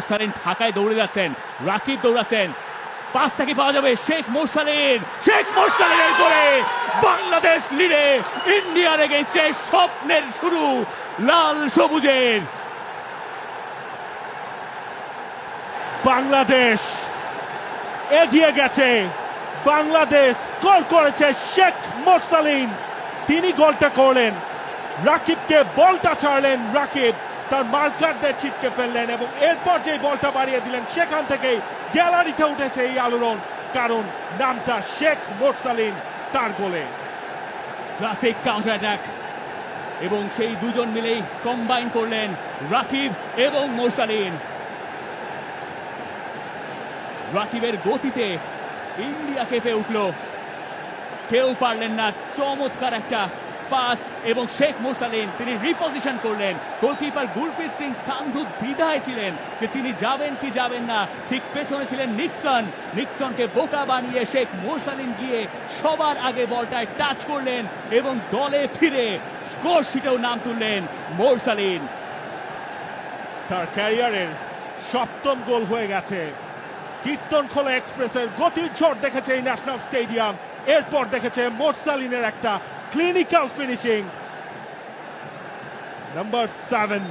মোরসালিন ঢাকায় দৌড়ে যাচ্ছেন, রাকিব দৌড়াচ্ছেন, পাসটা কি পাওয়া যাবে? শেখ মোরসালিনের গোলে বাংলাদেশ লিডে, ইন্ডিয়ার এগেইনস্টে স্বপ্নের শুরু লাল সবুজের। বাংলাদেশ এগিয়ে গেছে, বাংলাদেশ গোল করেছে শেখ মোরসালিন, তিনি গোলটা করলেন। রাকিবকে বলটা ছাড়লেন, রাকিব তার মার্কারদের ছিটকে ফেললেন এবং এরপর যে বলটা বাড়িয়ে দিলেন সেখান থেকেই গ্যালারিতে উঠেছে এই আলোড়ন, কারণ নামটা শেখ মোরসালিন তার গোলে। ক্লাসিক কাউন্টার অ্যাটাক এবং সেই দুজন মিলেই কম্বাইন করলেন রাকিব এবং মোরসালিন। রাকিবের গতিতে ইন্ডিয়া কেঁপে উঠল, কেউ পারলেন না। চমৎকার একটা পাস এবং শেখ মোরসালিন তিনি রিপজিশন করলেন। গোলকিপার গুরপ্রীত সিং সান্ধু দ্বিধায় ছিলেন যে তিনি যাবেন কি যাবেন না, ঠিক পেছনে ছিলেন নিক্সনকে বোকা বানিয়ে শেখ মোরসালিন গিয়ে সবার আগে বলটায় টাচ করলেন এবং দলে ফিরে স্কোর শিটেও নাম তুললেন মোরসালিন। তার ক্যারিয়ারের সপ্তম গোল হয়ে গেছে। কীর্তনখোলা এক্সপ্রেসের গতির ঝড় দেখেছে এই ন্যাশনাল স্টেডিয়াম, এরপর দেখেছে মোরসালিনের একটা ক্লিনিক্যাল ফিনিশিং। নাম্বার 7